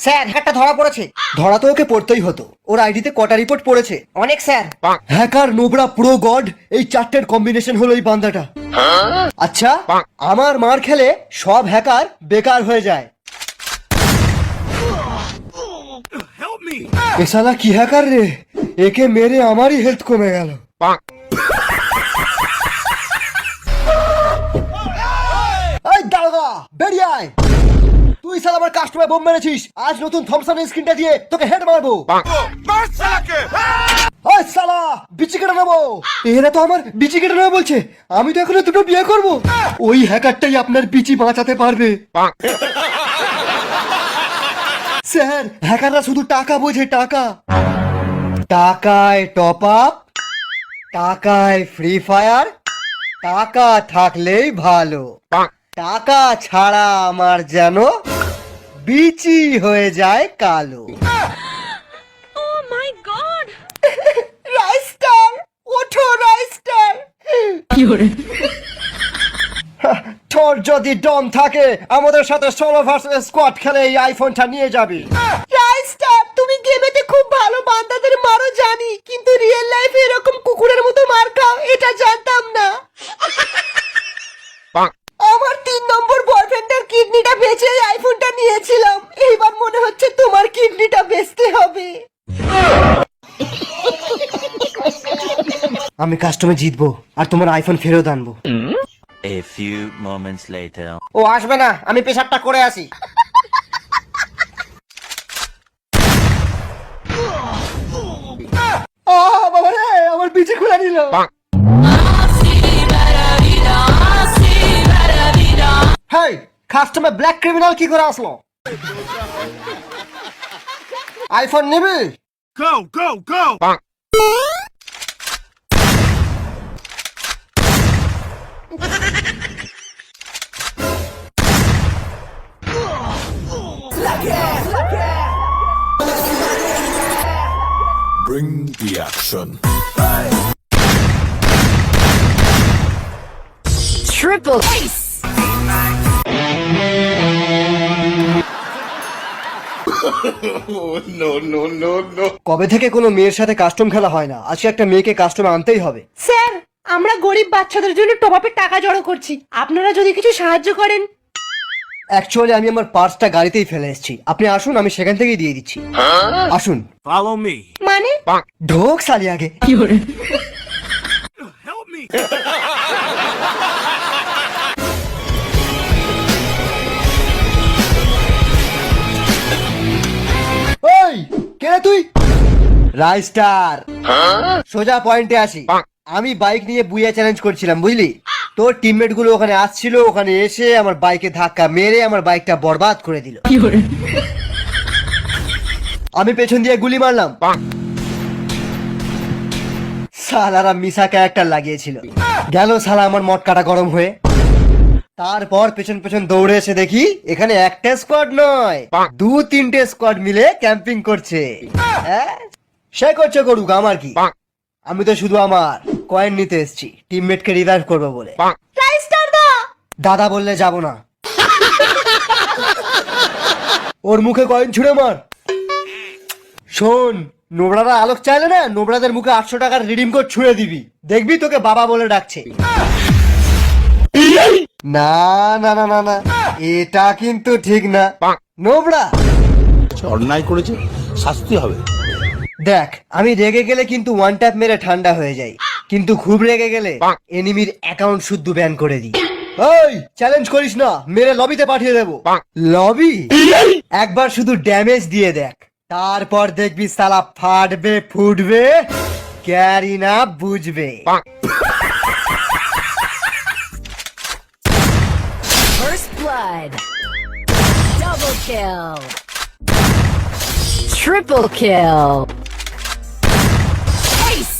Sir হ্যাকারটা ধরা পড়েছে। ধরা তো ওকে পড়তেই হতো, ওর আইডিতে কটা রিপোর্ট পড়েছে? অনেক sir. Hacker, Nubra, pro, god, এই চারটের কম্বিনেশন হলো এই বান্দাটা। আচ্ছা, আমার মার খেলে সব হ্যাকার বেকার হয়ে যায়। এ শালা কি হ্যাকার রে, একে মেরে আমারই হেলথ কমে গেল। এই দারোগা, বেরিয়ে আয়। তুই শালা আমার কাস্টমার বোম মেরেছিস, আজ নতুন থমসনের স্ক্রিনটা দিয়ে তোকে হেড মারবো। ওই শালা, বিচি কেটে নেবো। এরা তো আমার বিচি কেটে নেবো বলছে, আমি তো এখনো দুটো বিয়ে করবো। ওই হ্যাকারটাই আপনার বিচি বাঁচাতে পারবে। স্যার, হ্যাকাররা শুধু টাকা বোঝে, টাকা। টাকায় টপ আপ, টাকায় ফ্রি ফায়ার, টাকা থাকলেই ভালো। টাকা ছাড়া আমার যেন বিচি হয়ে যায় কালো। Oh my god! রাইস্টার, ওঠো রাইস্টার। তোর যদি দম থাকে আমাদের সাথে সোলো ভার্সেস স্কোয়াড খেলে এই আইফোনটা নিয়ে যাবি। রাইস্টার, তুমি গেমেতে খুব ভালো বান্দাদের মারো জানি, কিন্তু রিয়েল লাইফে এরকম কুকুরের মতো মার খাও এটা জানতাম না। আমার 3 নম্বর বয়ফ্রেন্ডের কিডনিটা বেচে এই আইফোনটা নিয়েছিলাম, এইবার মনে হচ্ছে তোমার কিডনিটা বেচতে হবে। আমি কাস্টমে জিতবো আর তোমার আইফোন ফেরত আনবো। A few moments later. ও আসবে না, আমি পেশাবটা করে আসি। বাবা রে, আমার পিছে খুলে নিল। হেই, কাস্টমে ব্ল্যাক ক্রিমিনাল কি করে আসলো? আইফোন নিবি? Go, go, go! Bring the action. Triple ace! কবে থেকে কোনো মেয়ের সাথে কাস্টম খেলা হয় না, আজকে একটা মেয়েকে কাস্টমে আনতেই হবে। স্যার, আমরা গরিব বাচ্চাদের জন্য টপ আপের টাকা জড়ো করছি, আপনারা যদি কিছু সাহায্য করেন। অ্যাকচুয়ালি আমি আমার পার্সটা গাড়িতেই ফেলে এসেছি, আপনি আসুন, আমি সেখান থেকেই দিয়ে দিচ্ছি। আসুন। Follow me. মানে ঢোক সালি আগে। Help me. ওই কে রে তুই? রাইস্টার, সোজা পয়েন্টে আসি। আমি বাইক নিয়ে বুইয়া চ্যালেঞ্জ করছিলাম, বুঝলি? তোর টিমমেট গুলো ওখানে আসছিল, ওখানে এসে আমার বাইকে ধাক্কা মেরে আমার বাইকটা বরবাদ করে দিল। আমি পেছন দিয়ে গুলি মারলাম, সালারা মিসা ক্যারেক্টার লাগিয়েছিল। গেল শালা আমার মটকাটা গরম হয়ে। তারপর পেছন পেছন দৌড়ে এসে দেখি এখানে একটা স্কোয়াড নয়, 2-3টে স্কোয়াড মিলে ক্যাম্পিং করছে। সে করছে করুক, আমার কি? আমি তো শুধু আমার কয়েন নিতে এসেছি, টিমমেটকে রিভাইভ করবো বলে। দাদা বললে যাব না। ওর মুখে কয়েন ছুঁড়ে মার। শোন, নোবরারা আলোক চাইলে না, নোবরাদের মুখে 800 টাকার রিডিম কোড ছুঁড়ে দিবি, দেখবি তোকে বাবা বলে ডাকছে। না না না না না, এটা কিন্তু ঠিক না। নোবরা অন্যায় করেছে, শাস্তি হবে। দেখ, আমি রেগে গেলে কিন্তু ওয়ান ট্যাপ মেরে ঠান্ডা হয়ে যাই, কিন্তু খুব রেগে গেলে এনিমির অ্যাকাউন্ট শুদ্ধ ব্যান করে দিই। ওই চ্যালেঞ্জ করিস না, মেরে লবিতে পাঠিয়ে দেবো। লবি? একবার শুধু ড্যামেজ দিয়ে দেখ, তারপর দেখবি সালা ফাটবে ফুটবে, ক্যারি না বুঝবে। First blood! Double kill! Triple kill! Ace!